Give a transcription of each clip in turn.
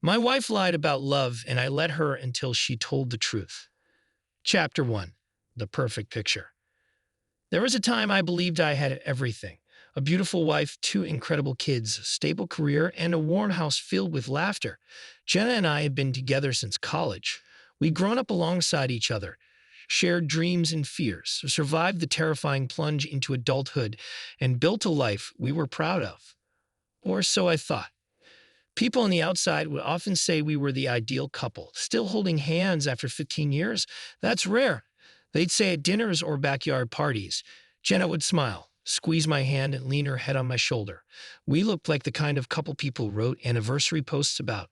My wife lied about love, and I let her until she told the truth. Chapter 1. The Perfect Picture. There was a time I believed I had everything: a beautiful wife, two incredible kids, a stable career, and a warm house filled with laughter. Jenna and I had been together since college. We'd grown up alongside each other, shared dreams and fears, survived the terrifying plunge into adulthood, and built a life we were proud of. Or so I thought. People on the outside would often say we were the ideal couple, still holding hands after 15 years. That's rare. They'd say at dinners or backyard parties. Jenna would smile, squeeze my hand, and lean her head on my shoulder. We looked like the kind of couple people wrote anniversary posts about.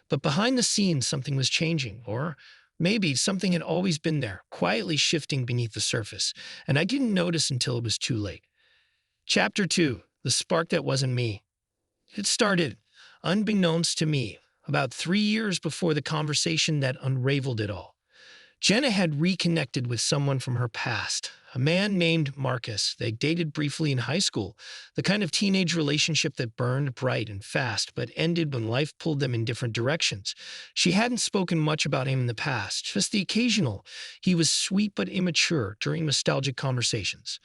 But behind the scenes, something was changing, or maybe something had always been there, quietly shifting beneath the surface, and I didn't notice until it was too late. Chapter 2. The Spark That Wasn't Me. It started, unbeknownst to me, about 3 years before the conversation that unraveled it all. Jenna had reconnected with someone from her past, a man named Marcus. They dated briefly in high school, the kind of teenage relationship that burned bright and fast but ended when life pulled them in different directions. She hadn't spoken much about him in the past, just the occasional. He was sweet but immature during nostalgic conversations.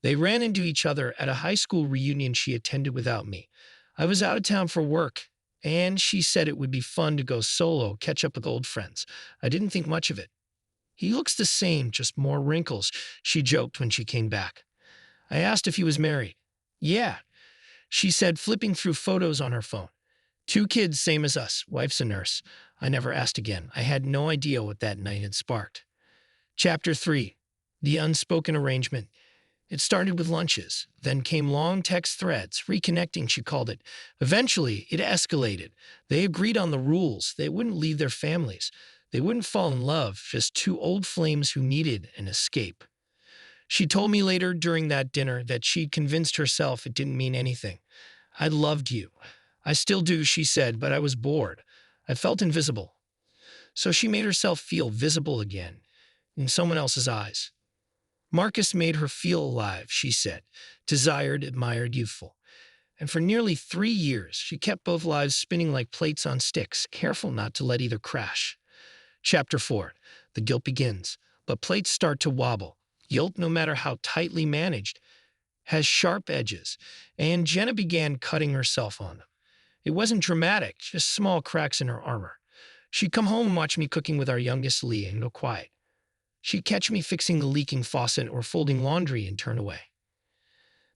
They ran into each other at a high school reunion she attended without me. I was out of town for work, and she said it would be fun to go solo, catch up with old friends. I didn't think much of it. He looks the same, just more wrinkles, she joked when she came back. I asked if he was married. Yeah, she said, flipping through photos on her phone. Two kids, same as us. Wife's a nurse. I never asked again. I had no idea what that night had sparked. Chapter 3. The Unspoken Arrangement. It started with lunches, then came long text threads, reconnecting, she called it. Eventually, it escalated. They agreed on the rules. They wouldn't leave their families. They wouldn't fall in love, just two old flames who needed an escape. She told me later during that dinner that she'd convinced herself it didn't mean anything. I loved you. I still do, she said, but I was bored. I felt invisible. So she made herself feel visible again, in someone else's eyes. Marcus made her feel alive, she said, desired, admired, youthful. And for nearly 3 years, she kept both lives spinning like plates on sticks, careful not to let either crash. Chapter 4. The guilt begins, but plates start to wobble. Guilt, no matter how tightly managed, has sharp edges, and Jenna began cutting herself on them. It wasn't dramatic, just small cracks in her armor. She'd come home and watch me cooking with our youngest Lee and go quiet. She'd catch me fixing the leaking faucet or folding laundry and turn away.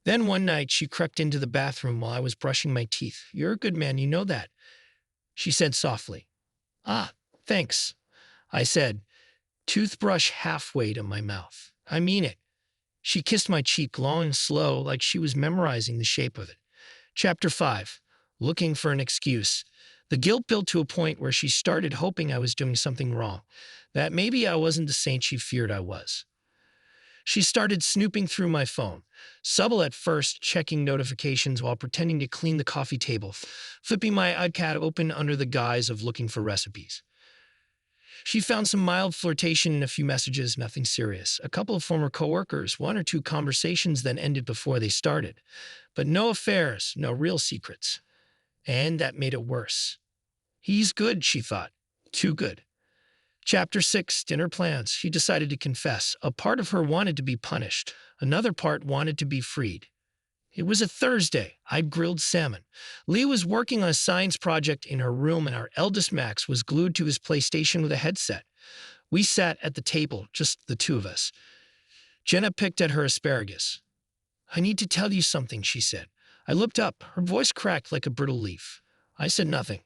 Then one night, she crept into the bathroom while I was brushing my teeth. You're a good man, you know that, she said softly. Ah, thanks, I said, toothbrush halfway to my mouth. I mean it. She kissed my cheek long and slow, like she was memorizing the shape of it. Chapter 5. Looking for an excuse. The guilt built to a point where she started hoping I was doing something wrong, that maybe I wasn't the saint she feared I was. She started snooping through my phone, subtle at first, checking notifications while pretending to clean the coffee table, flipping my iPad open under the guise of looking for recipes. She found some mild flirtation in a few messages, nothing serious. A couple of former coworkers, one or two conversations that ended before they started. But no affairs, no real secrets. And that made it worse. He's good, she thought. Too good. Chapter 6. Dinner plans. She decided to confess. A part of her wanted to be punished. Another part wanted to be freed. It was a Thursday. I'd grilled salmon. Lee was working on a science project in her room, and our eldest Max was glued to his PlayStation with a headset. We sat at the table, just the two of us. Jenna picked at her asparagus. I need to tell you something, she said. I looked up. Her voice cracked like a brittle leaf. I said nothing.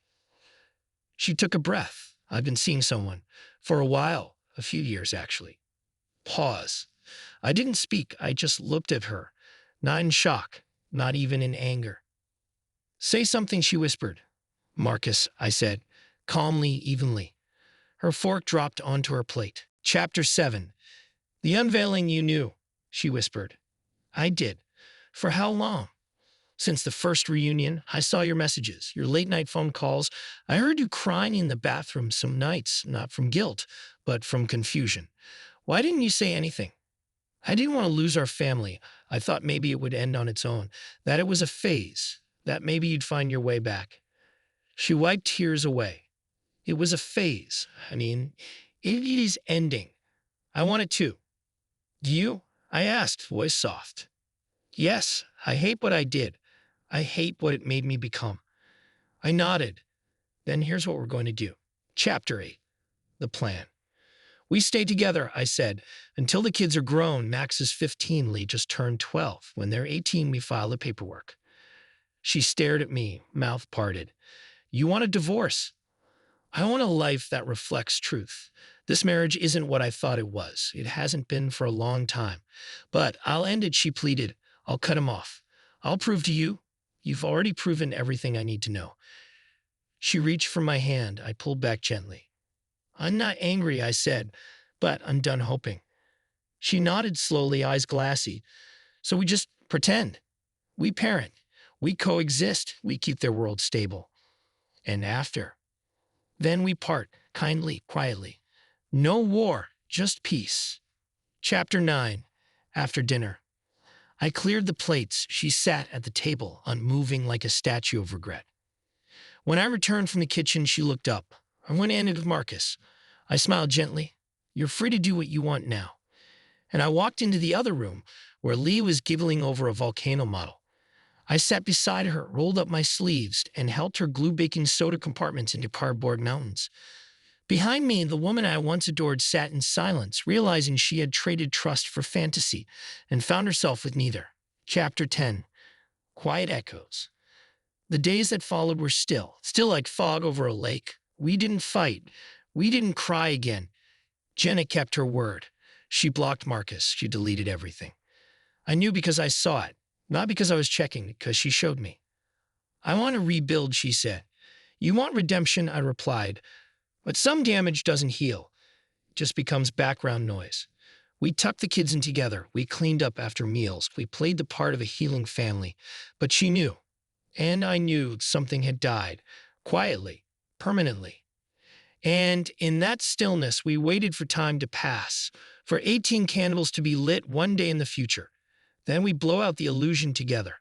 She took a breath. I've been seeing someone. For a while. A few years, actually. Pause. I didn't speak. I just looked at her. Not in shock. Not even in anger. Say something, she whispered. Marcus, I said, calmly, evenly. Her fork dropped onto her plate. Chapter 7. The unveiling you knew, she whispered. I did. For how long? Since the first reunion. I saw your messages, your late-night phone calls. I heard you crying in the bathroom some nights, not from guilt, but from confusion. Why didn't you say anything? I didn't want to lose our family. I thought maybe it would end on its own, that it was a phase, that maybe you'd find your way back. She wiped tears away. It was a phase. It is ending. I want it too. Do you? I asked, voice soft. Yes, I hate what I did. I hate what it made me become. I nodded. Then here's what we're going to do. Chapter 8. The plan. We stay together, I said, until the kids are grown. Max is 15, Lee just turned 12. When they're 18, we file the paperwork. She stared at me, mouth parted. You want a divorce? I want a life that reflects truth. This marriage isn't what I thought it was. It hasn't been for a long time. But I'll end it, she pleaded. I'll cut him off. I'll prove to you. You've already proven everything I need to know. She reached for my hand. I pulled back gently. I'm not angry, I said, but I'm done hoping. She nodded slowly, eyes glassy. So we just pretend. We parent. We coexist. We keep their world stable. And after? Then we part, kindly, quietly. No war, just peace. Chapter 9. After dinner. I cleared the plates. She sat at the table, unmoving like a statue of regret. When I returned from the kitchen, she looked up. I want to end it with Marcus. I smiled gently. You're free to do what you want now. And I walked into the other room, where Lee was giggling over a volcano model. I sat beside her, rolled up my sleeves, and helped her glue baking soda compartments into cardboard mountains. Behind me, the woman I once adored sat in silence, realizing she had traded trust for fantasy and found herself with neither. Chapter 10. Quiet echoes. The days that followed were still like fog over a lake. We didn't fight. We didn't cry again. Jenna kept her word. She blocked Marcus. She deleted everything. I knew because I saw it, not because I was checking, because she showed me. I want to rebuild, she said. You want redemption, I replied. But some damage doesn't heal. It just becomes background noise. We tucked the kids in together. We cleaned up after meals. We played the part of a healing family. But she knew. And I knew something had died. Quietly. Permanently. And in that stillness, we waited for time to pass. For 18 candles to be lit one day in the future. Then we blow out the illusion together.